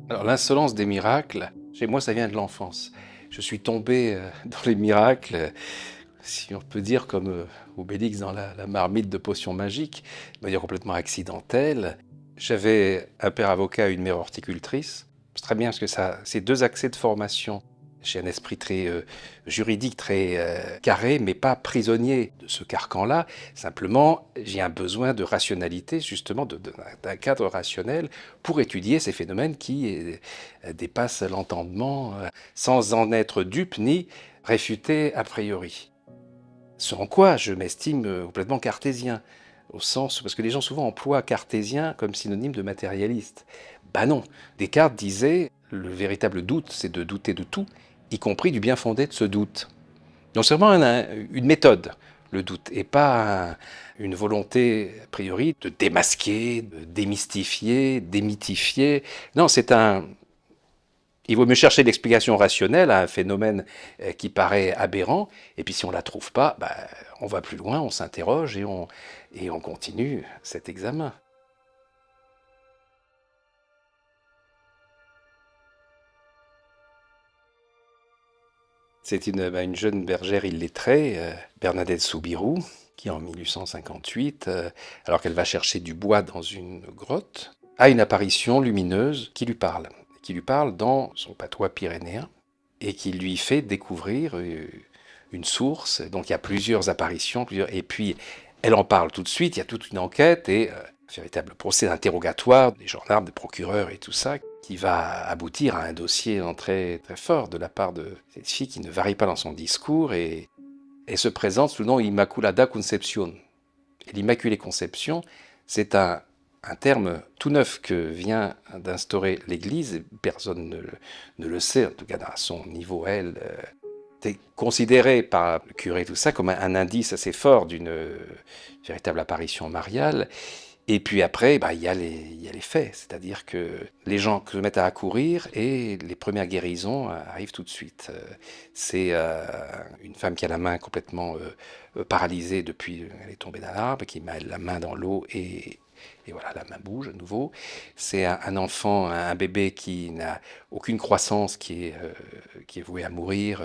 Alors l'insolence des miracles, chez moi ça vient de l'enfance. Je suis tombé, dans les miracles, si on peut dire comme, Obélix dans la marmite de potions magiques, de manière complètement accidentelle. J'avais un père avocat et une mère horticultrice. C'est très bien parce que ça ces 2 accès de formation. J'ai un esprit très, juridique, très, carré, mais pas prisonnier de ce carcan-là. Simplement, j'ai un besoin de rationalité, justement, d'un cadre rationnel pour étudier ces phénomènes qui dépassent l'entendement, sans en être dupe ni réfuté a priori. Ce en quoi je m'estime complètement cartésien, au sens parce que les gens souvent emploient cartésien comme synonyme de matérialiste. Bah non, Descartes disait le véritable doute, c'est de douter de tout, y compris du bien fondé de ce doute. Donc c'est vraiment une méthode, le doute, et pas une volonté a priori de démasquer, de démystifier, démythifier. Non, il vaut mieux chercher l'explication rationnelle à un phénomène qui paraît aberrant, et puis si on ne la trouve pas, bah, on va plus loin, on s'interroge et on continue cet examen. C'est une jeune bergère illettrée, Bernadette Soubirous, qui en 1858, alors qu'elle va chercher du bois dans une grotte, a une apparition lumineuse qui lui parle dans son patois pyrénéen, et qui lui fait découvrir une source. Donc il y a plusieurs apparitions, et puis elle en parle tout de suite, il y a toute une enquête et un véritable procès d'interrogatoire des gendarmes, des procureurs et tout ça, qui va aboutir à un dossier très, très fort de la part de cette fille qui ne varie pas dans son discours et se présente sous le nom Immaculada Concepción. Et l'Immaculée Conception, c'est un terme tout neuf que vient d'instaurer l'Église, personne ne le sait, en tout cas à son niveau, elle, c'est considéré par le curé tout ça comme un indice assez fort d'une véritable apparition mariale. Et puis après, bah, il y a les faits, c'est-à-dire que les gens se mettent à accourir et les premières guérisons arrivent tout de suite. C'est une femme qui a la main complètement paralysée depuis elle est tombée d'un arbre, qui met la main dans l'eau et voilà, la main bouge à nouveau. C'est un enfant, un bébé qui n'a aucune croissance, qui est voué à mourir.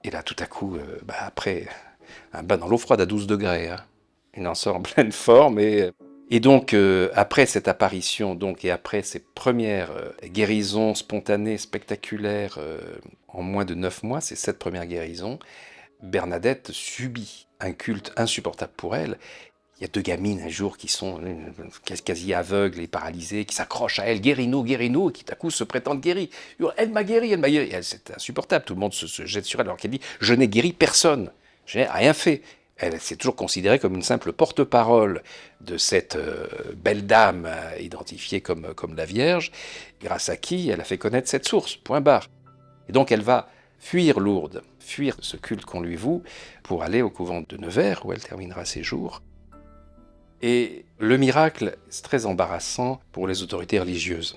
Et là, tout à coup, bah, après un bain dans l'eau froide à 12 degrés, hein, il en sort en pleine forme et donc, après cette apparition, donc, et après ces premières guérisons spontanées, spectaculaires, en moins de 9 mois, ces 7 premières guérisons, Bernadette subit un culte insupportable pour elle. Il y a 2 gamines un jour qui sont quasi aveugles et paralysées, qui s'accrochent à elle, guéris-nous, guéris-nous, et qui tout à coup se prétendent guéries. Elle m'a guéri, elle m'a guéri. C'est insupportable, tout le monde se jette sur elle alors qu'elle dit je n'ai guéri personne, je n'ai rien fait. Elle s'est toujours considérée comme une simple porte-parole de cette belle dame identifiée comme la Vierge, grâce à qui elle a fait connaître cette source, point barre. Et donc elle va fuir Lourdes, fuir ce culte qu'on lui voue, pour aller au couvent de Nevers, où elle terminera ses jours. Et le miracle, c'est très embarrassant pour les autorités religieuses.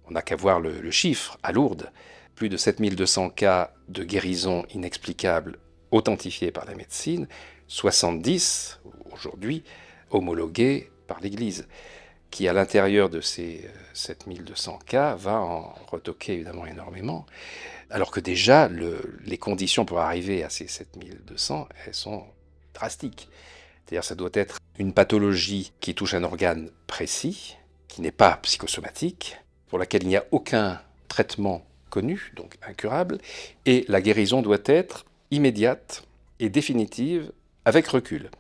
On n'a qu'à voir le chiffre à Lourdes. Plus de 7200 cas de guérison inexplicable authentifiés par la médecine, 70 aujourd'hui homologués par l'Église, qui à l'intérieur de ces 7200 cas va en retoquer évidemment énormément, alors que déjà les conditions pour arriver à ces 7200, elles sont drastiques. C'est-à-dire ça doit être une pathologie qui touche un organe précis, qui n'est pas psychosomatique, pour laquelle il n'y a aucun traitement connu, donc incurable, et la guérison doit être immédiate et définitive avec recul.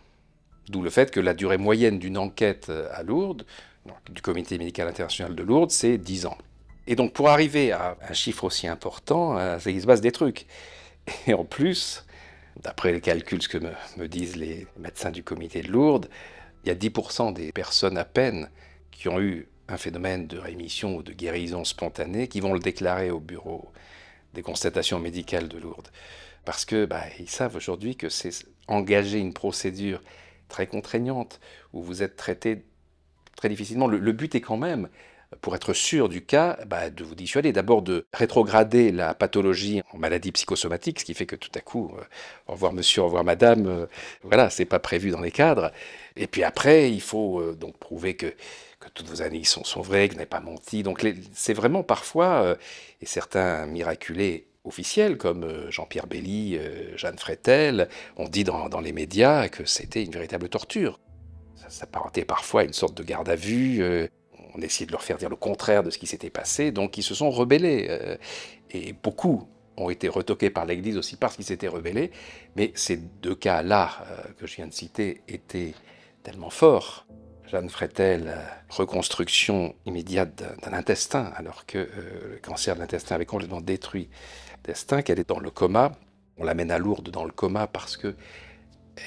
D'où le fait que la durée moyenne d'une enquête à Lourdes, donc, du Comité médical international de Lourdes, c'est 10 ans. Et donc pour arriver à un chiffre aussi important, il se passe des trucs. Et en plus, d'après les calculs, ce que me disent les médecins du comité de Lourdes, il y a 10% des personnes à peine qui ont eu un phénomène de rémission ou de guérison spontanée qui vont le déclarer au bureau des constatations médicales de Lourdes. Parce que ils savent aujourd'hui que c'est engager une procédure très contraignante où vous êtes traité très difficilement. Le but est quand même pour être sûr du cas, de vous dissuader d'abord de rétrograder la pathologie en maladie psychosomatique, ce qui fait que tout à coup, au revoir monsieur, au revoir madame, voilà, c'est pas prévu dans les cadres. Et puis après, il faut donc prouver que toutes vos analyses sont vraies, que vous n'avez pas menti. Donc c'est vraiment parfois, et certains miraculés officiels comme Jean-Pierre Belly, Jeanne Freitel, ont dit dans les médias que c'était une véritable torture. Ça s'apparentait parfois à une sorte de garde à vue. On essayait de leur faire dire le contraire de ce qui s'était passé, donc ils se sont rebellés. Et beaucoup ont été retoqués par l'Église aussi parce qu'ils s'étaient rebellés. Mais ces deux cas-là que je viens de citer étaient tellement forts. Jeanne Freitel, reconstruction immédiate d'un intestin, alors que le cancer de l'intestin avait complètement détruit l'intestin, qu'elle est dans le coma. On l'amène à Lourdes dans le coma parce que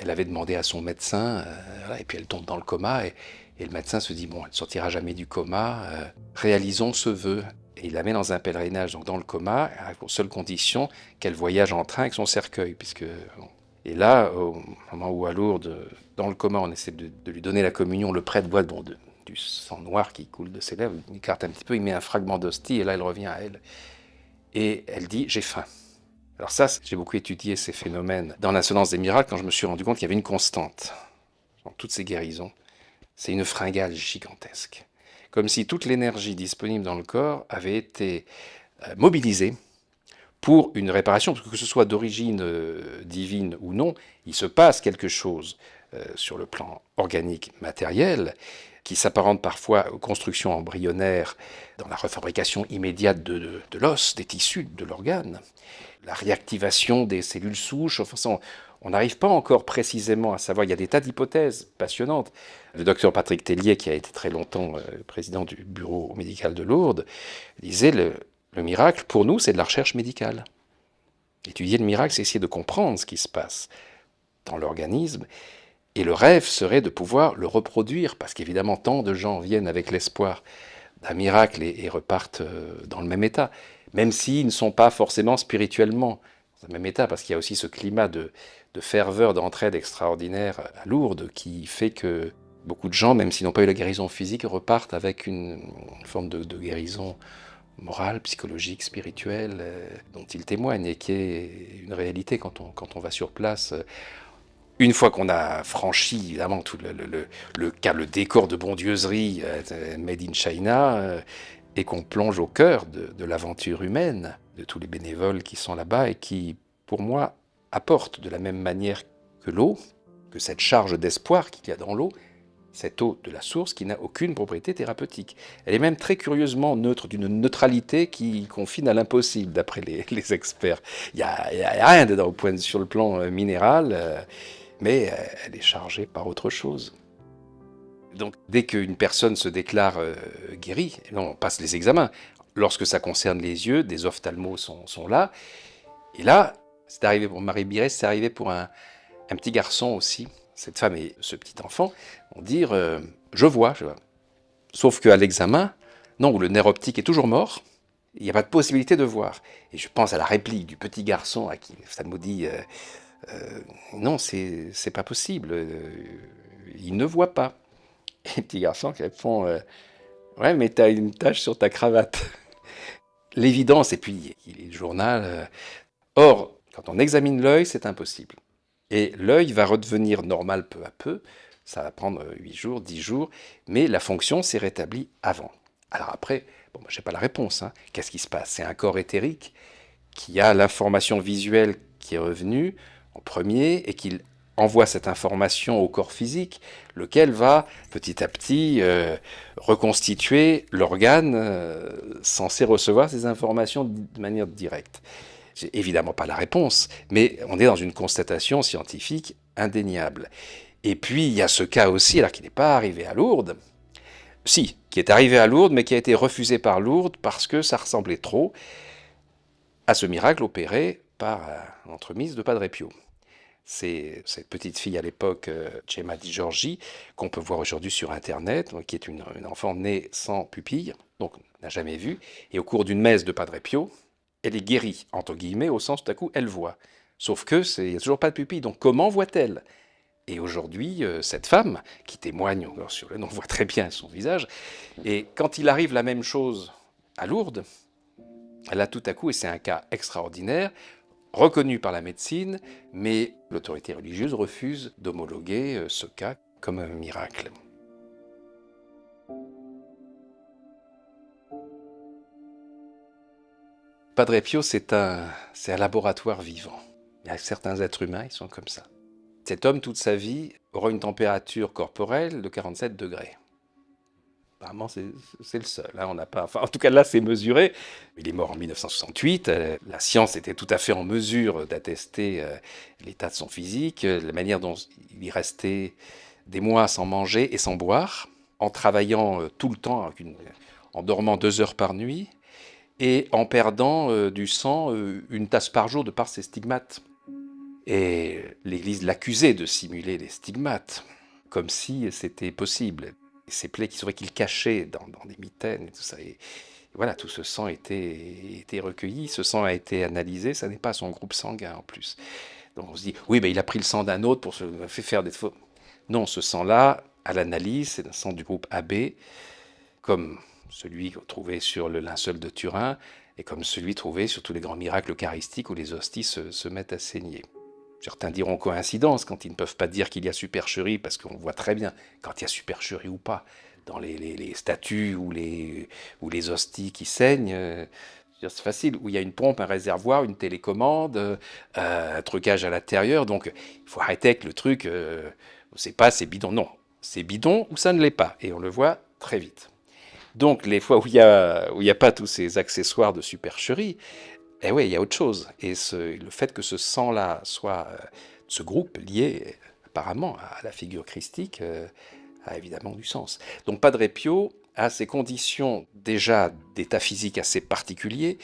elle avait demandé à son médecin, voilà, et puis elle tombe dans le coma, et le médecin se dit, bon, elle ne sortira jamais du coma, réalisons ce vœu. Et il la met dans un pèlerinage, donc dans le coma, à la seule condition qu'elle voyage en train avec son cercueil, puisque... Bon. Et là, au moment où à Lourdes, dans le coma, on essaie de lui donner la communion, le prêtre voit du sang noir qui coule de ses lèvres, il écarte un petit peu, il met un fragment d'hostie, et là, elle revient à elle. Et elle dit, j'ai faim. Alors ça, j'ai beaucoup étudié ces phénomènes dans l'insolence des miracles quand je me suis rendu compte qu'il y avait une constante dans toutes ces guérisons. C'est une fringale gigantesque. Comme si toute l'énergie disponible dans le corps avait été mobilisée pour une réparation, parce que ce soit d'origine divine ou non, il se passe quelque chose sur le plan organique, matériel, qui s'apparente parfois aux constructions embryonnaires dans la refabrication immédiate de l'os, des tissus, de l'organe. La réactivation des cellules souches, enfin, on n'arrive pas encore précisément à savoir, il y a des tas d'hypothèses passionnantes. Le docteur Patrick Tellier, qui a été très longtemps président du bureau médical de Lourdes, disait le miracle, pour nous, c'est de la recherche médicale. Étudier le miracle, c'est essayer de comprendre ce qui se passe dans l'organisme, et le rêve serait de pouvoir le reproduire, parce qu'évidemment, tant de gens viennent avec l'espoir d'un miracle et repartent dans le même état, même s'ils ne sont pas forcément spirituellement dans le même état, parce qu'il y a aussi ce climat de ferveur, d'entraide extraordinaire à Lourdes, qui fait que beaucoup de gens, même s'ils n'ont pas eu la guérison physique, repartent avec une forme de guérison morale, psychologique, spirituelle, dont ils témoignent, et qui est une réalité quand on va sur place. Une fois qu'on a franchi, évidemment, tout le décor de bondieuserie made in China, et qu'on plonge au cœur de l'aventure humaine, de tous les bénévoles qui sont là-bas et qui, pour moi, apportent de la même manière que l'eau, que cette charge d'espoir qu'il y a dans l'eau, cette eau de la source qui n'a aucune propriété thérapeutique. Elle est même très curieusement neutre, d'une neutralité qui confine à l'impossible, d'après les experts. Il n'y a rien dedans sur le plan minéral, mais elle est chargée par autre chose. Donc dès qu'une personne se déclare guérie, on passe les examens. Lorsque ça concerne les yeux, des ophtalmos sont là. Et là, c'est arrivé pour Marie Birès, c'est arrivé pour un petit garçon aussi. Cette femme et ce petit enfant vont dire je vois. Sauf qu'à l'examen, non, où le nerf optique est toujours mort, il n'y a pas de possibilité de voir. Et je pense à la réplique du petit garçon à qui l'ophtalmo dit non, c'est pas possible, il ne voit pas. Et le petit garçon qui répond ouais, mais t'as une tache sur ta cravate. L'évidence, et puis il est le journal. Or, quand on examine l'œil, c'est impossible. Et l'œil va redevenir normal peu à peu. Ça va prendre 8 jours, 10 jours, mais la fonction s'est rétablie avant. Alors après, bon, je n'ai pas la réponse. Hein. Qu'est-ce qui se passe? C'est un corps éthérique qui a l'information visuelle qui est revenue en premier et qui envoie cette information au corps physique, lequel va petit à petit reconstituer l'organe censé recevoir ces informations de manière directe. J'ai évidemment pas la réponse, mais on est dans une constatation scientifique indéniable. Et puis il y a ce cas aussi, alors qui n'est pas arrivé à Lourdes, si, qui est arrivé à Lourdes, mais qui a été refusé par Lourdes parce que ça ressemblait trop à ce miracle opéré par l'entremise de Padre Pio. C'est cette petite fille à l'époque, Gemma Di Giorgi, qu'on peut voir aujourd'hui sur Internet, qui est une enfant née sans pupille, donc n'a jamais vu, et au cours d'une messe de Padre Pio, elle est guérie, entre guillemets, au sens tout à coup, elle voit. Sauf que il n'y a toujours pas de pupille, donc comment voit-elle? Et aujourd'hui, cette femme, qui témoigne encore sur le nom, on voit très bien son visage, et quand il arrive la même chose à Lourdes, là tout à coup, et c'est un cas extraordinaire, reconnu par la médecine, mais l'autorité religieuse refuse d'homologuer ce cas comme un miracle. Padre Pio, c'est un laboratoire vivant. Il y a certains êtres humains, ils sont comme ça. Cet homme, toute sa vie, aura une température corporelle de 47 degrés. Apparemment, c'est le seul. Hein. On n'a pas, enfin, en tout cas, là, c'est mesuré. Il est mort en 1968. La science était tout à fait en mesure d'attester l'état de son physique, la manière dont il y restait des mois sans manger et sans boire, en travaillant tout le temps, en dormant 2 heures par nuit, et en perdant du sang une tasse par jour de par ses stigmates. Et l'Église l'accusait de simuler les stigmates, comme si c'était possible. Ces plaies qu'il cachait dans des mitaines et tout ça. Et voilà, tout ce sang était recueilli, ce sang a été analysé, ça n'est pas son groupe sanguin en plus. Donc on se dit, oui, ben il a pris le sang d'un autre pour se faire des faux. Non, ce sang-là, à l'analyse, c'est un sang du groupe AB, comme celui trouvé sur le linceul de Turin, et comme celui trouvé sur tous les grands miracles eucharistiques où les hosties se mettent à saigner. Certains diront coïncidence quand ils ne peuvent pas dire qu'il y a supercherie, parce qu'on voit très bien quand il y a supercherie ou pas, dans les statues ou les hosties qui saignent. C'est facile, où il y a une pompe, un réservoir, une télécommande, un trucage à l'intérieur. Donc il faut arrêter avec le truc, c'est pas, c'est bidon. Non, c'est bidon ou ça ne l'est pas. Et on le voit très vite. Donc les fois où il y a pas tous ces accessoires de supercherie, eh oui, il y a autre chose. Et le fait que ce sang-là soit ce groupe lié apparemment à la figure christique a évidemment du sens. Donc Padre Pio a ces conditions déjà d'état physique assez particulier.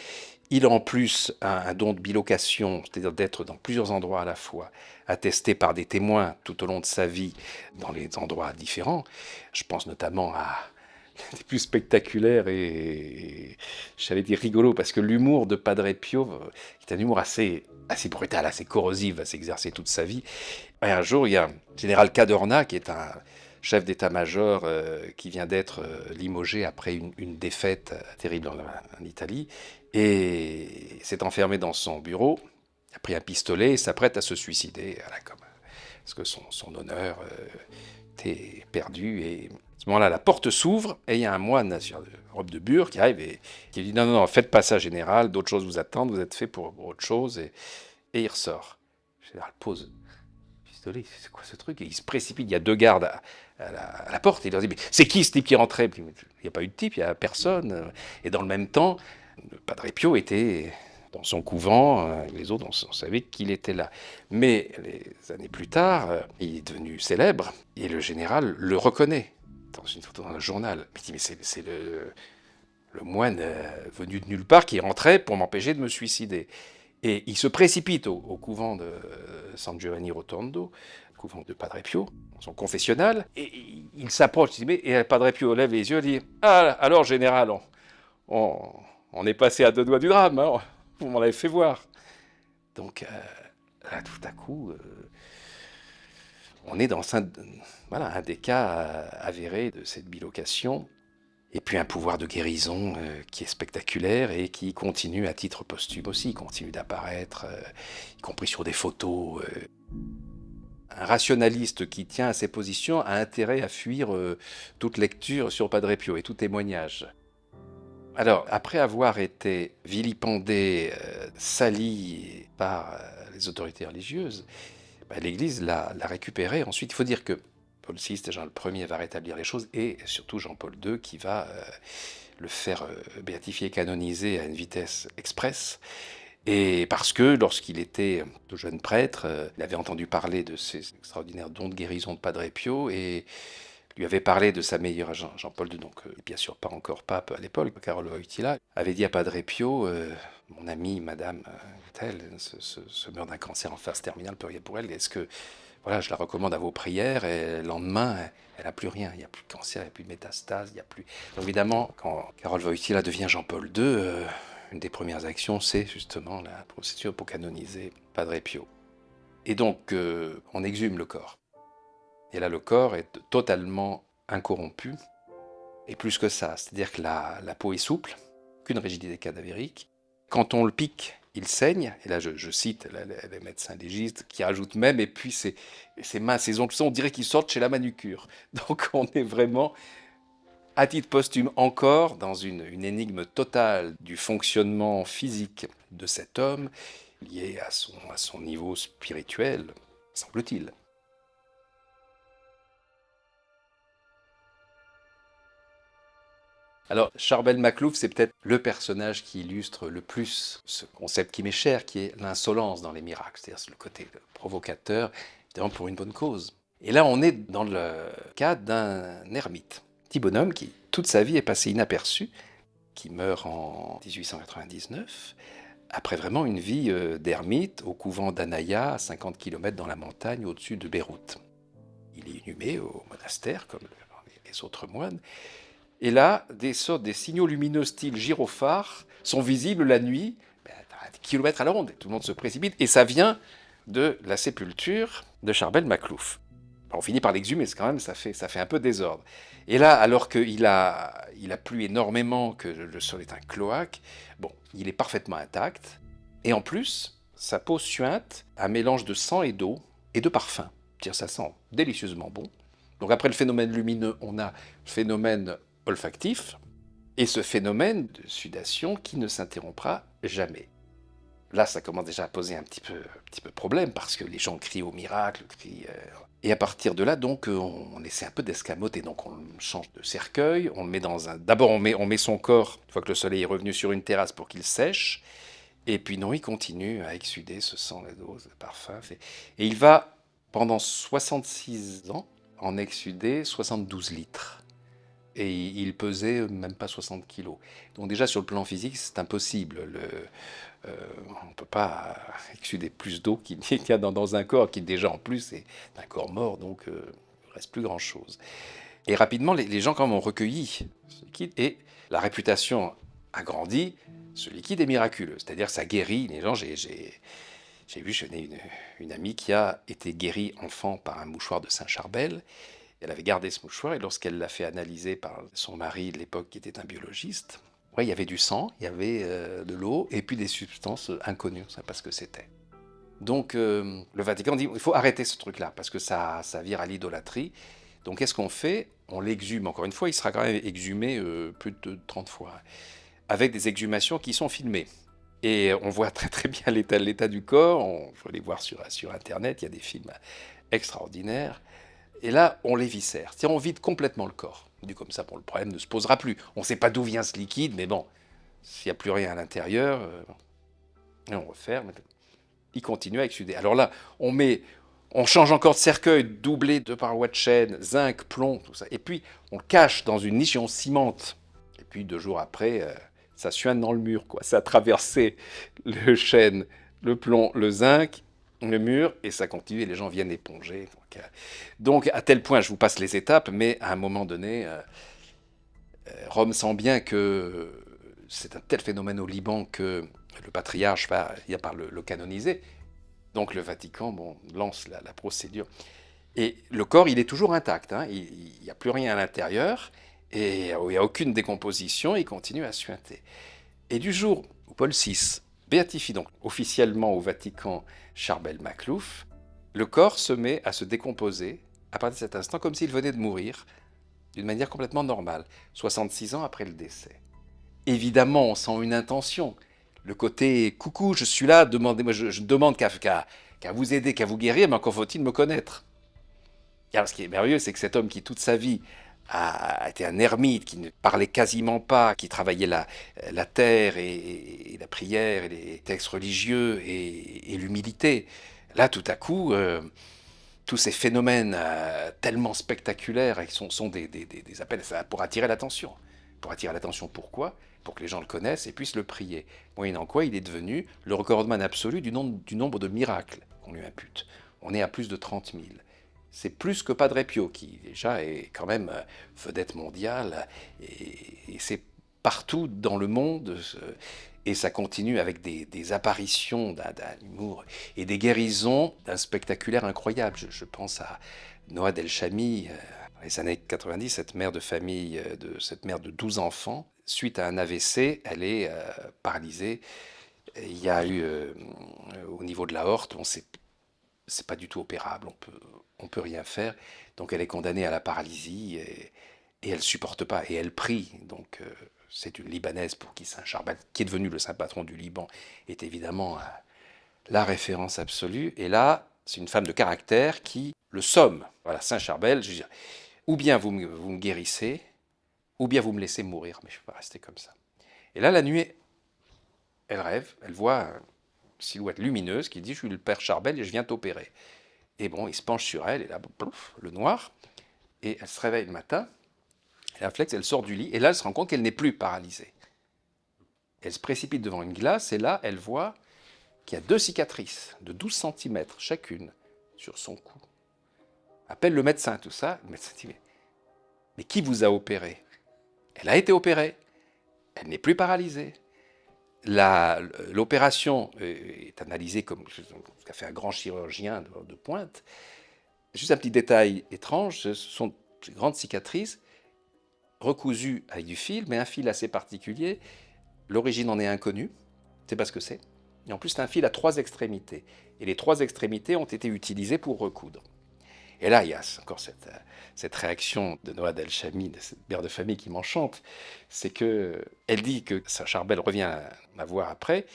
Il a en plus un don de bilocation, c'est-à-dire d'être dans plusieurs endroits à la fois, attesté par des témoins tout au long de sa vie dans les endroits différents. Je pense notamment à des plus spectaculaires et j'allais dire rigolo, parce que l'humour de Padre Pio, qui est un humour assez brutal, assez corrosif, va s'exercer toute sa vie. Et un jour, il y a le général Cadorna, qui est un chef d'état-major qui vient d'être limogé après une défaite terrible en Italie, et s'est enfermé dans son bureau, a pris un pistolet et s'apprête à se suicider, voilà, parce que son honneur était perdu. Et à ce moment-là, la porte s'ouvre et il y a un moine sur robe de bure qui arrive et qui dit non, faites pas ça, général, d'autres choses vous attendent, vous êtes fait pour autre chose. Et il ressort. Le général pose le pistolet, c'est quoi ce truc? Et il se précipite, il y a 2 gardes à la porte, et il leur dit mais c'est qui ce type qui rentrait? Il n'y a pas eu de type, il n'y a personne. Et dans le même temps, le Padre Pio était dans son couvent, les autres, on savait qu'il était là. Mais les années plus tard, il est devenu célèbre, et le général le reconnaît dans une photo dans le journal. Il dit, mais c'est le moine venu de nulle part qui rentrait pour m'empêcher de me suicider. Et il se précipite au couvent de San Giovanni Rotondo, couvent de Padre Pio, son confessionnal, et il s'approche, il dit, mais, et Padre Pio lève les yeux et dit, ah, alors général, on est passé à 2 doigts du drame, hein, vous m'en avez fait voir. Donc là, tout à coup, on est dans un des cas avérés de cette bilocation. Et puis un pouvoir de guérison qui est spectaculaire et qui continue à titre posthume aussi, il continue d'apparaître, y compris sur des photos. Un rationaliste qui tient à ses positions a intérêt à fuir toute lecture sur Padre Pio et tout témoignage. Alors, après avoir été vilipendé, sali par les autorités religieuses, l'Église l'a récupéré. Ensuite, il faut dire que Paul VI, Jean Ier va rétablir les choses, et surtout Jean-Paul II qui va le faire béatifier, canoniser à une vitesse express. Et parce que lorsqu'il était tout jeune prêtre, il avait entendu parler de ces extraordinaires dons de guérison de Padre Pio, et lui avait parlé de sa meilleure Jean-Paul II, donc bien sûr pas encore pape à l'époque, Carolo Wojtyla, avait dit à Padre Pio, mon ami, madame telle, se meurt d'un cancer en phase terminale, priez pour elle, est-ce que voilà, je la recommande à vos prières, et le lendemain, elle n'a plus rien, il n'y a plus de cancer, il n'y a plus de métastase, il n'y a plus... Donc évidemment, quand Karol Wojtyla devient Jean-Paul II, une des premières actions, c'est justement la procédure pour canoniser Padre Pio. Et donc, on exhume le corps. Et là, le corps est totalement incorrompu. Et plus que ça, c'est-à-dire que la peau est souple, aucune rigidité cadavérique. Quand on le pique, il saigne. Et là, je cite les médecins légistes qui rajoutent même, et puis ses mains, ses ongles, on dirait qu'ils sortent chez la manucure. Donc on est vraiment, à titre posthume encore, dans une énigme totale du fonctionnement physique de cet homme, lié à son niveau spirituel, semble-t-il. Alors, Charbel Macluf, c'est peut-être le personnage qui illustre le plus ce concept qui m'est cher, qui est l'insolence dans les miracles, c'est-à-dire le côté provocateur, évidemment pour une bonne cause. Et là, on est dans le cas d'un ermite, petit bonhomme qui, toute sa vie, est passé inaperçu, qui meurt en 1899, après vraiment une vie d'ermite au couvent d'Anaya, à 50 km dans la montagne au-dessus de Beyrouth. Il est inhumé au monastère, comme les autres moines. Et là, des signaux lumineux style gyrophare sont visibles la nuit, à des kilomètres à la ronde. Tout le monde se précipite, et ça vient de la sépulture de Charbel Macluf. On finit par l'exhumer, quand même, ça fait un peu désordre. Et là, alors qu'il a plu énormément, que le sol est un cloaque, bon, il est parfaitement intact. Et en plus, sa peau suinte un mélange de sang et d'eau et de parfum. C'est-à-dire, ça sent délicieusement bon. Donc après le phénomène lumineux, on a le phénomène olfactif, et ce phénomène de sudation qui ne s'interrompra jamais. Là, ça commence déjà à poser un petit peu problème, parce que les gens crient au miracle, et à partir de là, donc, on essaie un peu d'escamoter. Donc on change de cercueil, on le met dans un... D'abord, on met son corps, une fois que le soleil est revenu, sur une terrasse pour qu'il sèche, et puis non, il continue à exsuder ce sang, la dose, le parfum. Et il va, pendant 66 ans, en exsuder 72 litres. Et il pesait même pas 60 kilos. Donc déjà, sur le plan physique, c'est impossible. On ne peut pas exsuder plus d'eau qu'il y a dans un corps qui déjà en plus est un corps mort, donc il ne reste plus grand-chose. Et rapidement, les gens quand même ont recueilli ce liquide, et la réputation a grandi. Ce liquide est miraculeux, c'est-à-dire ça guérit les gens. J'ai vu, je connais une amie qui a été guérie enfant par un mouchoir de Saint-Charbel. Elle avait gardé ce mouchoir, et lorsqu'elle l'a fait analyser par son mari de l'époque, qui était un biologiste, ouais, il y avait du sang, il y avait de l'eau, et puis des substances inconnues, on ne savait pas ce que c'était. Donc le Vatican dit, il faut arrêter ce truc-là, parce que ça vire à l'idolâtrie. Donc qu'est-ce qu'on fait? On l'exhume, encore une fois, il sera quand même exhumé plus de 30 fois, avec des exhumations qui sont filmées. Et on voit très très bien l'état du corps, on peut les voir sur Internet, il y a des films extraordinaires. Et là, on les viscère, c'est-à-dire on vide complètement le corps. Dit comme ça, bon, le problème ne se posera plus. On ne sait pas d'où vient ce liquide, mais bon, s'il n'y a plus rien à l'intérieur, et on referme, il continue à exsuder. Alors là, on change encore de cercueil, doublé de parois de chêne, zinc, plomb, tout ça. Et puis, on le cache dans une niche, on cimente. Et puis, 2 jours après, ça suinte dans le mur, quoi. Ça a traversé le chêne, le plomb, le zinc, le mur, et ça continue, et les gens viennent éponger. Donc, à tel point, je vous passe les étapes, mais à un moment donné, Rome sent bien que c'est un tel phénomène au Liban que le patriarche va finir par le canoniser. Donc le Vatican, bon, lance la procédure. Et le corps, il est toujours intact, hein, il n'y a plus rien à l'intérieur, et il n'y a aucune décomposition, il continue à suinter. Et du jour où Paul VI béatifie donc officiellement au Vatican Charbel Macluf, le corps se met à se décomposer à partir de cet instant, comme s'il venait de mourir, d'une manière complètement normale, 66 ans après le décès. Évidemment, on sent une intention. Le côté « coucou, je suis là, demandez-moi, je ne demande qu'à vous aider, qu'à vous guérir, mais encore faut-il me connaître. » Alors, ce qui est merveilleux, c'est que cet homme qui toute sa vie a été un ermite, qui ne parlait quasiment pas, qui travaillait la terre et la prière et les textes religieux et l'humilité, là, tout à coup, tous ces phénomènes tellement spectaculaires sont des appels pour attirer l'attention. Pour attirer l'attention, pourquoi? Pour que les gens le connaissent et puissent le prier. Moyennant quoi, il est devenu le recordman absolu du nombre de miracles qu'on lui impute. On est à plus de 30 000. C'est plus que Padre Pio, qui déjà est quand même vedette mondiale, et c'est partout dans le monde. Et ça continue avec des apparitions d'un humour et des guérisons d'un spectaculaire incroyable. Je pense à Noa El Chami, dans les années 90, cette mère de 12 enfants. Suite à un AVC, elle est paralysée. Et il y a eu, au niveau de l'aorte, c'est pas du tout opérable, on peut rien faire. Donc elle est condamnée à la paralysie et elle supporte pas. Et elle prie. Donc c'est une Libanaise pour qui Saint Charbel, qui est devenu le saint patron du Liban, est évidemment la référence absolue. Et là, c'est une femme de caractère qui le somme. Voilà, Saint Charbel, je veux dire, ou bien vous me guérissez, ou bien vous me laissez mourir, mais je ne peux pas rester comme ça. Et là, la nuit, elle rêve, elle voit une silhouette lumineuse qui dit « Je suis le père Charbel et je viens t'opérer ». Et bon, il se penche sur elle, et là, plouf, le noir, et elle se réveille le matin, elle réflexe, elle sort du lit, et là, elle se rend compte qu'elle n'est plus paralysée. Elle se précipite devant une glace, et là, elle voit qu'il y a 2 cicatrices de 12 cm chacune sur son cou. Appelle le médecin, tout ça. Le médecin dit « Mais qui vous a opéré ?» Elle a été opérée. Elle n'est plus paralysée. L'opération est analysée comme ce qu'a fait un grand chirurgien de pointe. Juste un petit détail étrange, ce sont de grandes cicatrices recousues avec du fil, mais un fil assez particulier. L'origine en est inconnue, je ne sais pas ce que c'est. Et en plus, c'est un fil à 3 extrémités. Et les 3 extrémités ont été utilisées pour recoudre. Et là, il y a encore cette réaction de Noa El Chami, de cette mère de famille qui m'enchante. C'est qu'elle dit que Saint Charbel revient la voir après.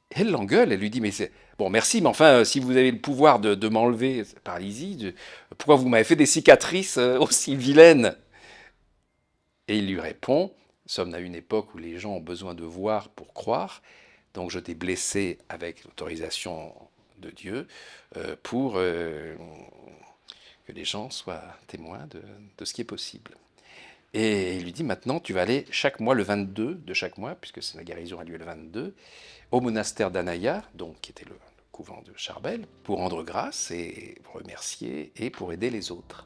Elle l'engueule, elle lui dit « Mais bon, merci, mais enfin, si vous avez le pouvoir de m'enlever cette paralysie, pourquoi vous m'avez fait des cicatrices aussi vilaines ?» Et il lui répond « Nous sommes à une époque où les gens ont besoin de voir pour croire, donc je t'ai blessé avec l'autorisation de Dieu pour que les gens soient témoins de ce qui est possible. » Et il lui dit maintenant, tu vas aller chaque mois, le 22 de chaque mois, puisque la guérison a lieu le 22, au monastère d'Anaya, donc qui était le couvent de Charbel, pour rendre grâce et pour remercier et pour aider les autres.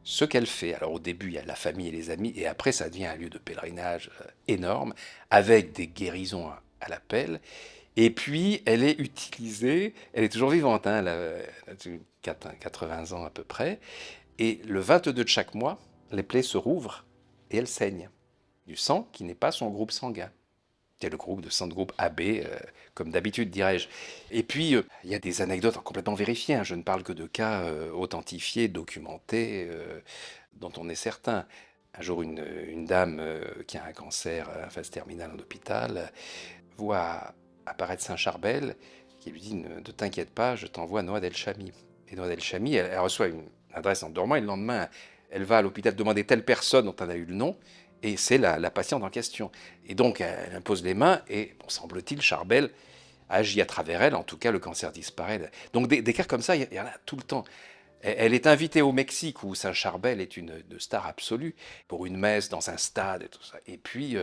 Ce qu'elle fait, alors au début il y a la famille et les amis, et après ça devient un lieu de pèlerinage énorme, avec des guérisons à l'appel, et puis elle est utilisée, elle est toujours vivante, hein, elle a 80 ans à peu près, et le 22 de chaque mois, les plaies se rouvrent et elle saigne du sang qui n'est pas son groupe sanguin. C'est le groupe de sang de groupe AB, comme d'habitude dirais-je. Et puis, il y a des anecdotes complètement vérifiées, hein. Je ne parle que de cas authentifiés, documentés, dont on est certain. Un jour, une dame qui a un cancer en phase terminale en hôpital voit apparaître Saint Charbel, qui lui dit « Ne t'inquiète pas, je t'envoie Noa El Chami ». Et Noa El Chami, elle reçoit une adresse en dormant, et le lendemain, elle va à l'hôpital demander telle personne dont on a eu le nom, et c'est la patiente en question. Et donc, elle impose les mains, et bon, semble-t-il, Charbel agit à travers elle, en tout cas, le cancer disparaît. Donc, des cas comme ça, il y en a tout le temps. Elle est invitée au Mexique, où Saint Charbel est une star absolue, pour une messe dans un stade et tout ça. Et puis,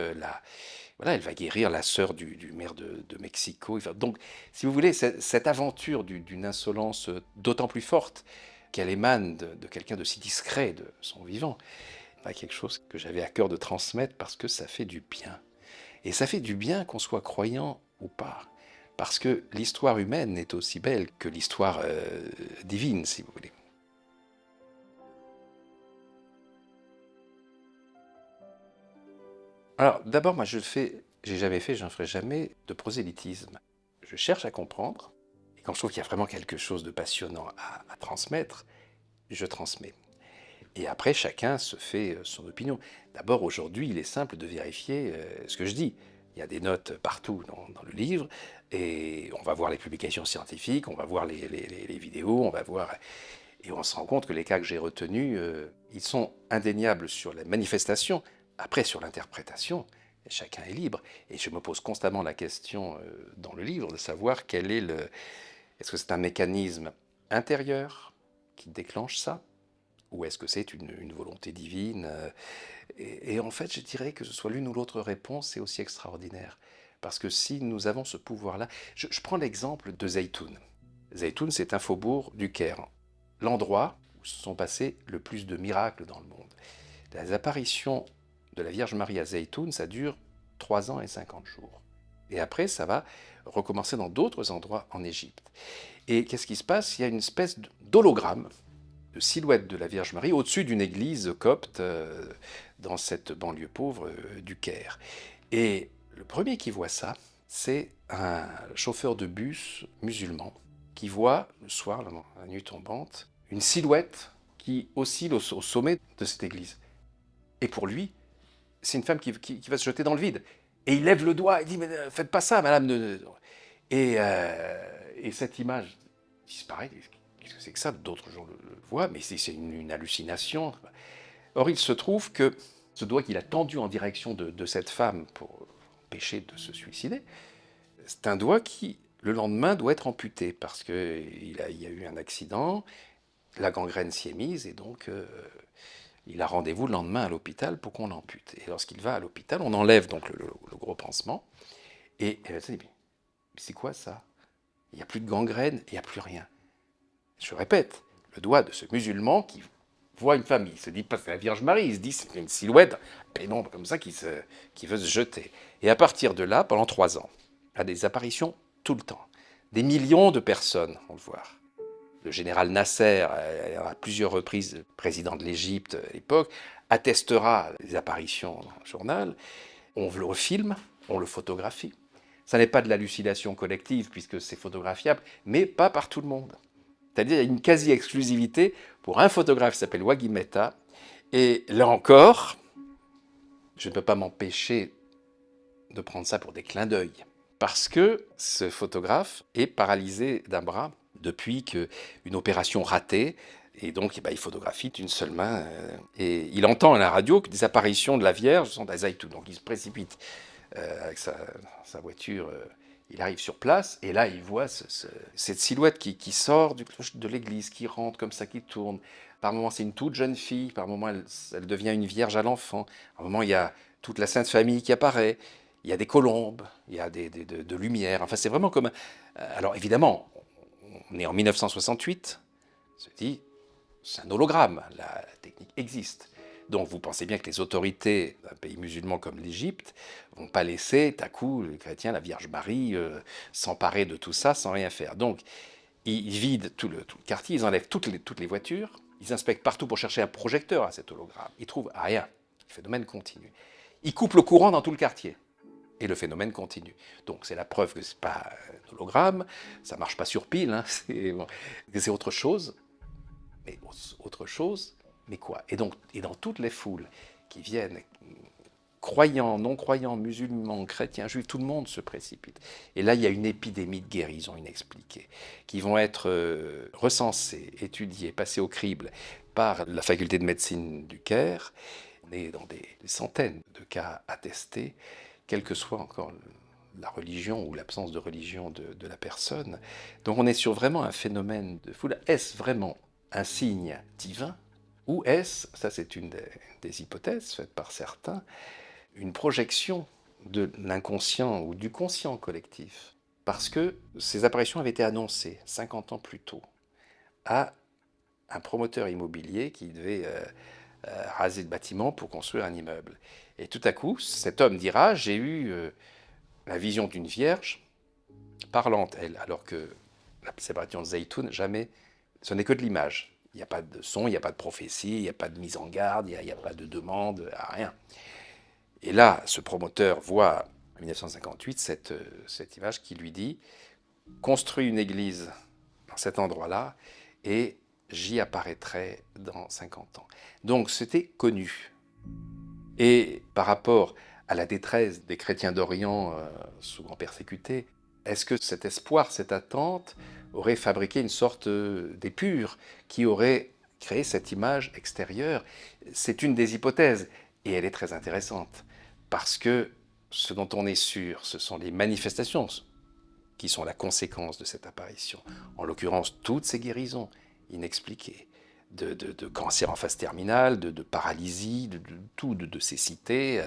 voilà, elle va guérir la sœur du maire de Mexico. Donc, si vous voulez, cette aventure d'une insolence d'autant plus forte qu'elle émane de quelqu'un de si discret de son vivant, quelque chose que j'avais à cœur de transmettre parce que ça fait du bien. Et ça fait du bien qu'on soit croyant ou pas. Parce que l'histoire humaine est aussi belle que l'histoire divine, si vous voulez. Alors, d'abord, moi, j'ai jamais fait, j'en ferai jamais, de prosélytisme. Je cherche à comprendre, et quand je trouve qu'il y a vraiment quelque chose de passionnant à transmettre, je transmets. Et après, chacun se fait son opinion. D'abord, aujourd'hui, il est simple de vérifier ce que je dis. Il y a des notes partout dans le livre, et on va voir les publications scientifiques, on va voir les vidéos, on va voir... Et on se rend compte que les cas que j'ai retenus, ils sont indéniables sur la manifestation. Après, sur l'interprétation, chacun est libre. Et je me pose constamment la question dans le livre de savoir quel est le... Est-ce que c'est un mécanisme intérieur qui déclenche ça ? Ou est-ce que c'est une volonté divine et en fait, je dirais que ce soit l'une ou l'autre réponse, c'est aussi extraordinaire. Parce que si nous avons ce pouvoir-là... Je prends l'exemple de Zeytoun. Zeytoun, c'est un faubourg du Caire. L'endroit où se sont passés le plus de miracles dans le monde. Les apparitions de la Vierge Marie à Zeytoun, ça dure 3 ans et 50 jours. Et après, ça va recommencer dans d'autres endroits en Égypte. Et qu'est-ce qui se passe? Il y a une espèce d'hologramme, de silhouette de la Vierge Marie au-dessus d'une église copte dans cette banlieue pauvre du Caire. Et le premier qui voit ça, c'est un chauffeur de bus musulman qui voit le soir, la nuit tombante, une silhouette qui oscille au sommet de cette église. Et pour lui, c'est une femme qui va se jeter dans le vide. Et il lève le doigt et dit « Mais faites pas ça, madame !» Et cette image disparaît. Qu'est-ce que c'est que ça? D'autres gens le voient, mais c'est une hallucination. Or, il se trouve que ce doigt qu'il a tendu en direction de cette femme pour empêcher de se suicider, c'est un doigt qui, le lendemain, doit être amputé parce qu'il y a eu un accident, la gangrène s'y est mise et donc il a rendez-vous le lendemain à l'hôpital pour qu'on l'ampute. Et lorsqu'il va à l'hôpital, on enlève donc le gros pansement et elle dit « Mais c'est quoi ça? Il n'y a plus de gangrène, il n'y a plus rien. » Je répète, le doigt de ce musulman qui voit une femme, il ne se dit pas c'est la Vierge Marie, il se dit c'est une silhouette pénombre comme ça qui veut se jeter. Et à partir de là, pendant 3 ans, il y a des apparitions tout le temps. Des millions de personnes vont le voir. Le général Nasser, à plusieurs reprises président de l'Égypte à l'époque, attestera les apparitions dans le journal. On le filme, on le photographie. Ça n'est pas de l'hallucination collective puisque c'est photographiable, mais pas par tout le monde. C'est-à-dire qu'il y a une quasi-exclusivité pour un photographe qui s'appelle Waghi Mehta. Et là encore, je ne peux pas m'empêcher de prendre ça pour des clins d'œil. Parce que ce photographe est paralysé d'un bras depuis qu'une opération ratée. Et donc, il photographie d'une seule main. Et il entend à la radio que des apparitions de la Vierge sont à Zaïtou. Donc, il se précipite avec sa voiture. Il arrive sur place et là, il voit cette silhouette qui sort de l'église, qui rentre comme ça, qui tourne. Par moments, c'est une toute jeune fille. Par moments, elle devient une vierge à l'enfant. Par moments, il y a toute la Sainte Famille qui apparaît. Il y a des colombes, il y a de lumière. Enfin, c'est vraiment comme... Alors, évidemment, on est en 1968. On se dit, c'est un hologramme. La technique existe. Donc vous pensez bien que les autorités d'un pays musulman comme l'Égypte ne vont pas laisser, à coup, les chrétiens, la Vierge Marie, s'emparer de tout ça sans rien faire. Donc ils vident tout le quartier, ils enlèvent toutes les voitures, ils inspectent partout pour chercher un projecteur à cet hologramme. Ils trouvent rien. Le phénomène continue. Ils coupent le courant dans tout le quartier. Et le phénomène continue. Donc c'est la preuve que ce n'est pas un hologramme, ça ne marche pas sur pile, hein, c'est autre chose. Mais autre chose... Mais quoi? Et dans toutes les foules qui viennent, croyants, non-croyants, musulmans, chrétiens, juifs, tout le monde se précipite. Et là, il y a une épidémie de guérison inexpliquée, qui vont être recensées, étudiées, passées au crible par la faculté de médecine du Caire. On est dans des centaines de cas attestés, quelle que soit encore la religion ou l'absence de religion de la personne. Donc on est sur vraiment un phénomène de foule. Est-ce vraiment un signe divin? Ou est-ce, ça c'est une des hypothèses faites par certains, une projection de l'inconscient ou du conscient collectif? Parce que ces apparitions avaient été annoncées 50 ans plus tôt à un promoteur immobilier qui devait raser le bâtiment pour construire un immeuble. Et tout à coup, cet homme dira « J'ai eu la vision d'une vierge parlante, elle », alors que la séparation de Zaytoun, jamais, ce n'est que de l'image. Il n'y a pas de son, il n'y a pas de prophétie, il n'y a pas de mise en garde, il n'y a pas de demande, rien. Et là, ce promoteur voit, en 1958, cette image qui lui dit « Construis une église dans cet endroit-là et j'y apparaîtrai dans 50 ans. » Donc c'était connu. Et par rapport à la détresse des chrétiens d'Orient, souvent persécutés, est-ce que cet espoir, cette attente aurait fabriqué une sorte d'épure qui aurait créé cette image extérieure? C'est une des hypothèses, et elle est très intéressante, parce que ce dont on est sûr, ce sont les manifestations qui sont la conséquence de cette apparition. En l'occurrence, toutes ces guérisons inexpliquées, de cancer en phase terminale, de paralysie, de cécité,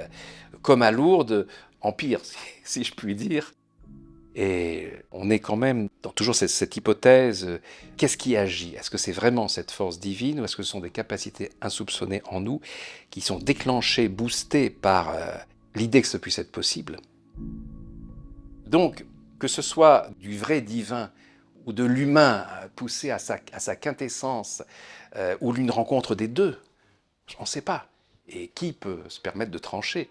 comme à Lourdes, en pire, si je puis dire. Et on est quand même dans toujours cette hypothèse, qu'est-ce qui agit? Est-ce que c'est vraiment cette force divine ou est-ce que ce sont des capacités insoupçonnées en nous qui sont déclenchées, boostées par l'idée que ce puisse être possible? Donc, que ce soit du vrai divin ou de l'humain poussé à sa quintessence, ou l'une rencontre des deux, on ne sait pas. Et qui peut se permettre de trancher?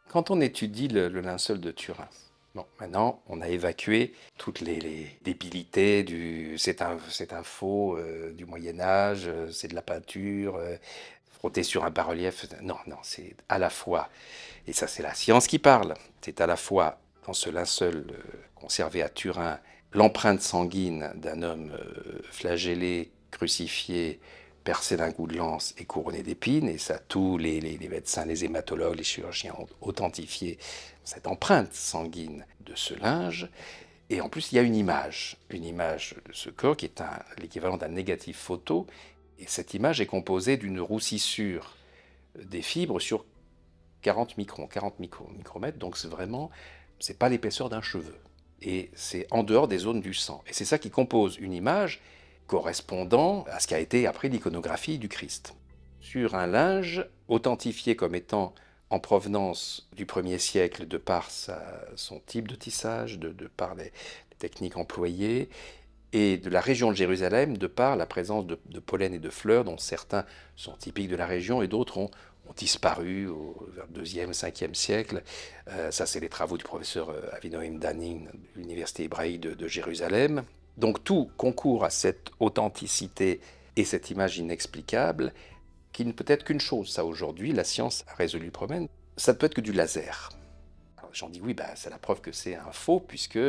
Quand on étudie le linceul de Turin, bon, maintenant on a évacué toutes les débilités c'est un faux du Moyen Âge, c'est de la peinture, frotté sur un bas-relief. Non, non, c'est à la fois, et ça c'est la science qui parle, c'est à la fois dans ce linceul conservé à Turin, l'empreinte sanguine d'un homme flagellé, crucifié, percé d'un coup de lance et couronné d'épines, et ça, tous les médecins, les hématologues, les chirurgiens ont authentifié cette empreinte sanguine de ce linge. Et en plus, il y a une image de ce corps qui est l'équivalent d'un négatif photo, et cette image est composée d'une roussissure des fibres sur 40 microns, 40 micromètres, donc c'est pas l'épaisseur d'un cheveu. Et c'est en dehors des zones du sang. Et c'est ça qui compose une image correspondant à ce qui a été après l'iconographie du Christ. Sur un linge authentifié comme étant en provenance du 1er siècle de par son type de tissage, de par les techniques employées, et de la région de Jérusalem de par la présence de pollen et de fleurs dont certains sont typiques de la région et d'autres ont disparu vers le 2e, 5e siècle. Ça, c'est les travaux du professeur Avinoam Danin de l'Université hébraïque de Jérusalem. Donc tout concourt à cette authenticité et cette image inexplicable qui ne peut être qu'une chose. Ça, aujourd'hui, la science a résolu le problème. Ça ne peut être que du laser. J'en dis oui, c'est la preuve que c'est un faux, puisque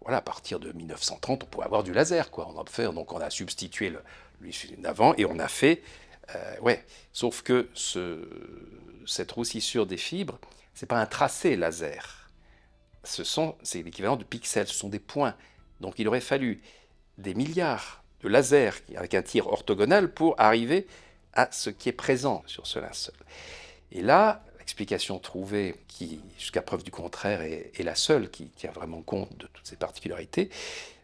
voilà, à partir de 1930, on pouvait avoir du laser, quoi. On en fait, donc on a substitué lui d'avant et on a fait, ouais. Sauf que cette roussissure des fibres, c'est pas un tracé laser. C'est l'équivalent de pixels, ce sont des points. Donc il aurait fallu des milliards de lasers avec un tir orthogonal pour arriver à ce qui est présent sur ce linceul. Et là, l'explication trouvée, qui jusqu'à preuve du contraire est la seule qui tient vraiment compte de toutes ces particularités,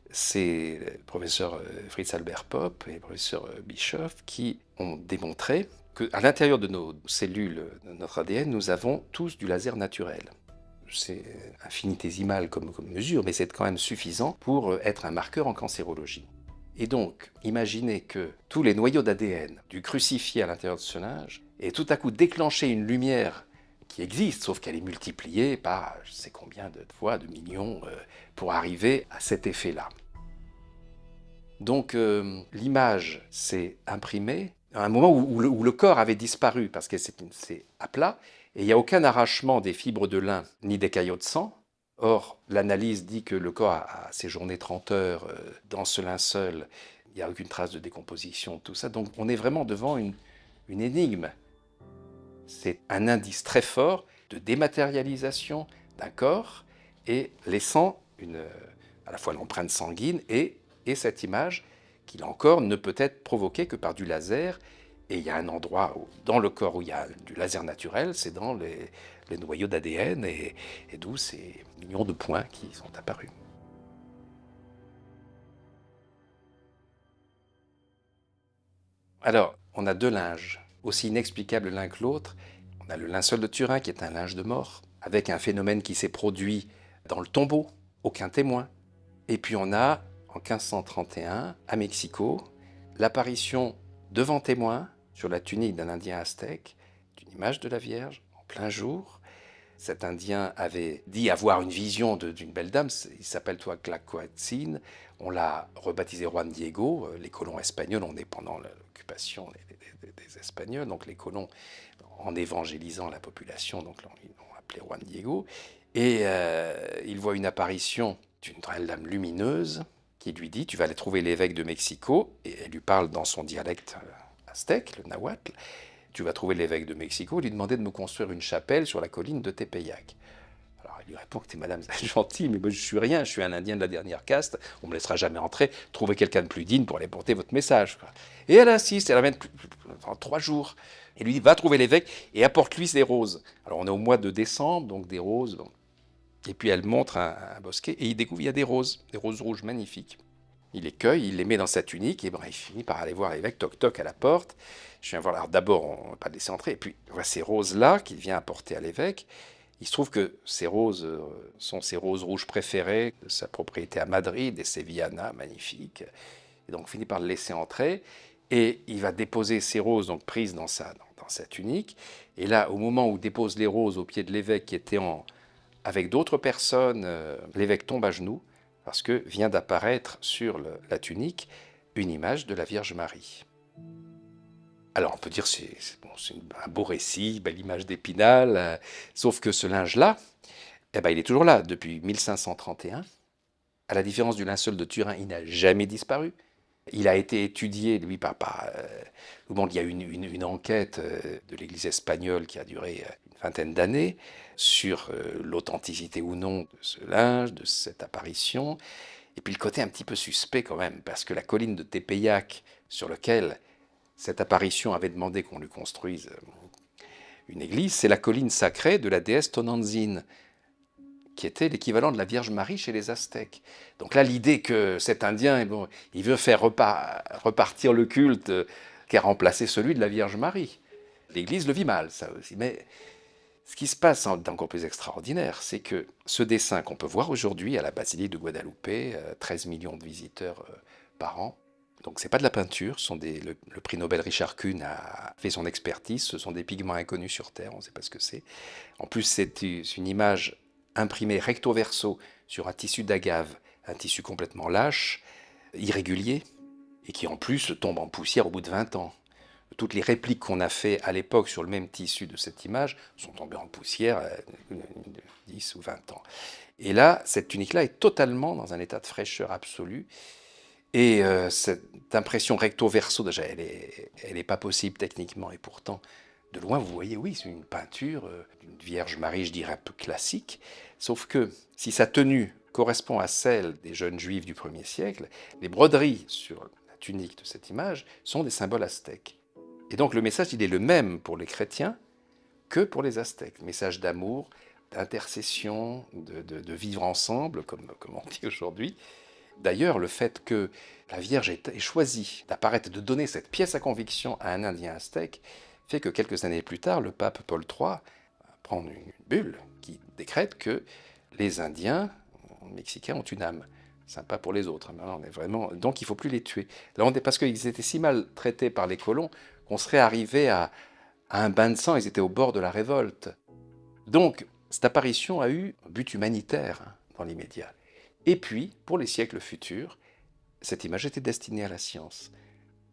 c'est le professeur Fritz Albert Popp et le professeur Bischoff qui ont démontré qu'à l'intérieur de nos cellules, de notre ADN, nous avons tous du laser naturel. C'est infinitésimal comme mesure, mais c'est quand même suffisant pour être un marqueur en cancérologie. Et donc, imaginez que tous les noyaux d'ADN du crucifié à l'intérieur de ce linge aient tout à coup déclenché une lumière qui existe, sauf qu'elle est multipliée par je sais combien de fois, de millions, pour arriver à cet effet-là. Donc l'image s'est imprimée à un moment où le corps avait disparu, parce que c'est à plat, et il n'y a aucun arrachement des fibres de lin ni des caillots de sang. Or, l'analyse dit que le corps a séjourné 30 heures dans ce linceul, il n'y a aucune trace de décomposition, tout ça. Donc on est vraiment devant une énigme. C'est un indice très fort de dématérialisation d'un corps et laissant à la fois l'empreinte sanguine et cette image qui, là encore, ne peut être provoquée que par du laser. Et il y a un endroit dans le corps où il y a du laser naturel, c'est dans les noyaux d'ADN, et d'où ces millions de points qui sont apparus. Alors, on a deux linges, aussi inexplicables l'un que l'autre. On a le linceul de Turin, qui est un linge de mort, avec un phénomène qui s'est produit dans le tombeau, aucun témoin. Et puis on a, en 1531, à Mexico, l'apparition devant témoin, sur la tunique d'un Indien aztèque, d'une image de la Vierge, en plein jour. Cet Indien avait dit avoir une vision d'une belle dame, il s'appelle Tlacoatzin. On l'a rebaptisé Juan Diego. Les colons espagnols, on est pendant l'occupation des Espagnols, donc les colons, en évangélisant la population, donc ils l'ont appelé Juan Diego. Et il voit une apparition d'une belle dame lumineuse qui lui dit « Tu vas aller trouver l'évêque de Mexico », et elle lui parle dans son dialecte aztèque, le nahuatl. Tu vas trouver l'évêque de Mexico, lui demander de me construire une chapelle sur la colline de Tepeyac. Alors il lui répond que madame, c'est gentil, mais moi je suis rien, je suis un Indien de la dernière caste, on me laissera jamais entrer, trouvez quelqu'un de plus digne pour aller porter votre message. Et elle insiste, elle amène en 3 jours. Et lui dit, va trouver l'évêque et apporte-lui des roses. Alors on est au mois de décembre, donc des roses. Et puis elle montre un bosquet et il découvre, il y a des roses rouges magnifiques. il les cueille, il les met dans sa tunique, et ben, il finit par aller voir l'évêque, toc toc à la porte. Je viens voir, alors d'abord, on ne va pas le laisser entrer, et puis on voit ces roses-là qu'il vient apporter à l'évêque. Il se trouve que ces roses sont ses roses rouges préférées de sa propriété à Madrid, des Sevillanas magnifiques. Et donc, on finit par le laisser entrer, et il va déposer ces roses, donc prises dans sa tunique. Et là, au moment où il dépose les roses au pied de l'évêque qui était avec d'autres personnes, l'évêque tombe à genoux, parce que vient d'apparaître sur la tunique une image de la Vierge Marie. Alors on peut dire c'est un beau récit, belle image d'Épinal, sauf que ce linge-là, eh ben, il est toujours là depuis 1531. À la différence du linceul de Turin, il n'a jamais disparu. Il a été étudié, lui, bon, il y a eu une enquête de l'Église espagnole qui a duré une vingtaine d'années sur l'authenticité ou non de ce linge, de cette apparition. Et puis le côté un petit peu suspect quand même, parce que la colline de Tepeyac, sur laquelle cette apparition avait demandé qu'on lui construise une église, c'est la colline sacrée de la déesse Tonantzin, qui était l'équivalent de la Vierge Marie chez les Aztèques. Donc là, l'idée que cet Indien, bon, il veut faire repartir le culte qui a remplacé celui de la Vierge Marie. L'Église le vit mal, ça aussi. Mais ce qui se passe d'encore plus extraordinaire, c'est que ce dessin qu'on peut voir aujourd'hui à la basilique de Guadalupe, 13 millions de visiteurs par an, donc c'est pas de la peinture, le prix Nobel Richard Kuhn a fait son expertise, ce sont des pigments inconnus sur Terre, on ne sait pas ce que c'est. En plus, c'est une image imprimée recto verso sur un tissu d'agave, un tissu complètement lâche, irrégulier, et qui en plus tombe en poussière au bout de 20 ans. Toutes les répliques qu'on a fait à l'époque sur le même tissu de cette image sont tombées en poussière 10 ou 20 ans. Et là, cette tunique-là est totalement dans un état de fraîcheur absolue. Et cette impression recto-verso, déjà, elle est pas possible techniquement. Et pourtant, de loin, vous voyez, oui, c'est une peinture d'une Vierge Marie, je dirais, un peu classique. Sauf que si sa tenue correspond à celle des jeunes juifs du 1er siècle, les broderies sur la tunique de cette image sont des symboles aztèques. Et donc le message, il est le même pour les chrétiens que pour les aztèques. Message d'amour, d'intercession, de vivre ensemble, comme on dit aujourd'hui. D'ailleurs, le fait que la Vierge ait choisi d'apparaître et de donner cette pièce à conviction à un Indien aztèque fait que quelques années plus tard, le pape Paul III va prendre une bulle qui décrète que les Indiens mexicains ont une âme. Sympa pour les autres. On est vraiment... Donc il ne faut plus les tuer. Là, parce qu'ils étaient si mal traités par les colons qu'on serait arrivé à un bain de sang, ils étaient au bord de la révolte. Donc, cette apparition a eu un but humanitaire dans l'immédiat. Et puis, pour les siècles futurs, cette image était destinée à la science.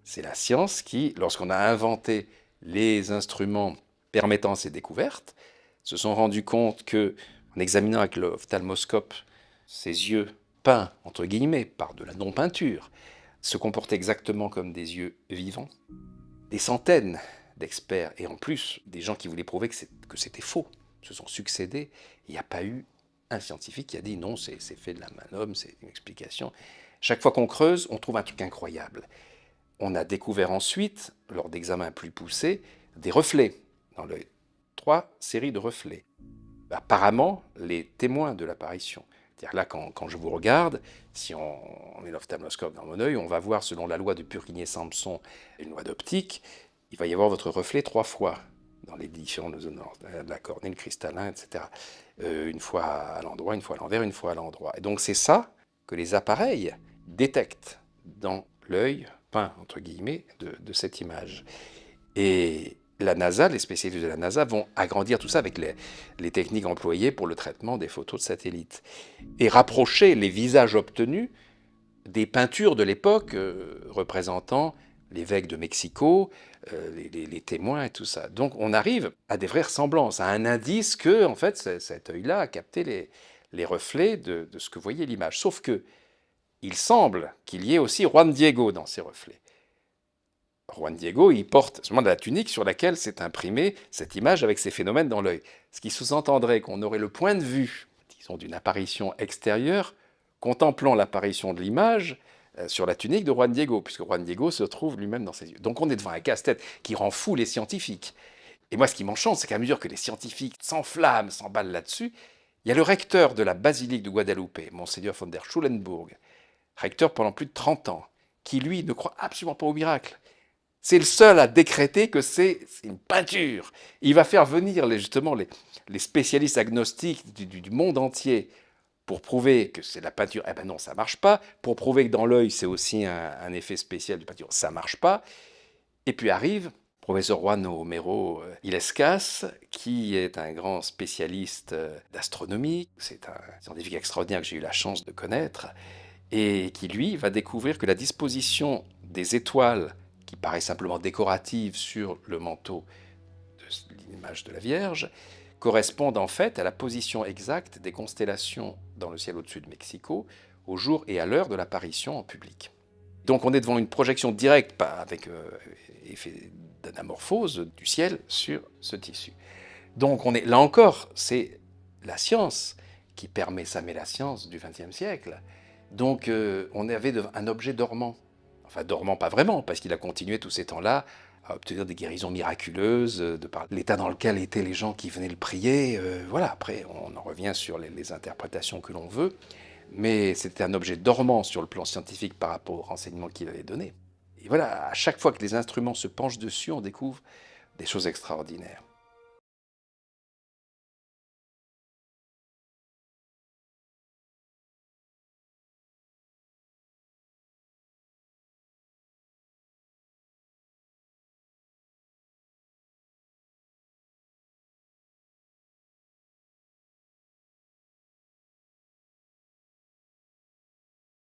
C'est la science qui, lorsqu'on a inventé les instruments permettant ces découvertes, se sont rendus compte que, en examinant avec l'ophtalmoscope ces yeux peints, entre guillemets, par de la non-peinture, se comportaient exactement comme des yeux vivants. Des centaines d'experts, et en plus, des gens qui voulaient prouver que c'était faux, se sont succédés. Il n'y a pas eu un scientifique qui a dit non, c'est fait de la main d'homme, c'est une explication. Chaque fois qu'on creuse, on trouve un truc incroyable. On a découvert ensuite, lors d'examens plus poussés, des reflets, dans les 3 séries de reflets. Apparemment, les témoins de l'apparition. C'est-à-dire là, quand je vous regarde, si on met l'ophtalmoscope dans mon œil, on va voir, selon la loi de Purkinje-Samson, une loi d'optique, il va y avoir votre reflet 3 fois dans les différentes zones de la cornée, le cristallin, etc. Une fois à l'endroit, une fois à l'envers, une fois à l'endroit. Et donc c'est ça que les appareils détectent dans l'œil peint, entre guillemets, de cette image. Et la NASA, les spécialistes de la NASA vont agrandir tout ça avec les techniques employées pour le traitement des photos de satellites et rapprocher les visages obtenus des peintures de l'époque représentant l'évêque de Mexico, les témoins et tout ça. Donc on arrive à des vraies ressemblances, à un indice que en fait, cet œil-là a capté les reflets de ce que voyait l'image. Sauf que il semble qu'il y ait aussi Juan Diego dans ces reflets. Juan Diego, il porte seulement de la tunique sur laquelle s'est imprimée cette image avec ces phénomènes dans l'œil. Ce qui sous-entendrait qu'on aurait le point de vue, disons, d'une apparition extérieure, contemplant l'apparition de l'image sur la tunique de Juan Diego, puisque Juan Diego se trouve lui-même dans ses yeux. Donc on est devant un casse-tête qui rend fou les scientifiques. Et moi, ce qui m'enchante, c'est qu'à mesure que les scientifiques s'enflamment, s'emballent là-dessus, il y a le recteur de la basilique de Guadalupe, Monseigneur von der Schulenburg, Richter pendant plus de 30 ans, qui lui ne croit absolument pas au miracle. C'est le seul à décréter que c'est une peinture. Il va faire venir justement les spécialistes agnostiques du monde entier pour prouver que c'est de la peinture. Eh ben non, ça marche pas. Pour prouver que dans l'œil, c'est aussi un effet spécial de peinture, ça marche pas. Et puis arrive le professeur Juan Homero Illescas, qui est un grand spécialiste d'astronomie. C'est un scientifique extraordinaire que j'ai eu la chance de connaître, et qui, lui, va découvrir que la disposition des étoiles, qui paraît simplement décorative sur le manteau de l'image de la Vierge, correspondent en fait à la position exacte des constellations dans le ciel au-dessus de Mexico, au jour et à l'heure de l'apparition en public. Donc on est devant une projection directe, pas avec effet d'anamorphose du ciel sur ce tissu. Donc on est là encore, c'est la science qui permet ça, mais la science du XXe siècle. Donc on avait un objet dormant. Enfin dormant pas vraiment, parce qu'il a continué tous ces temps-là à obtenir des guérisons miraculeuses, de par l'état dans lequel étaient les gens qui venaient le prier. Voilà, après on en revient sur les interprétations que l'on veut, mais c'était un objet dormant sur le plan scientifique par rapport aux renseignements qu'il avait donnés. Et voilà, à chaque fois que les instruments se penchent dessus, on découvre des choses extraordinaires.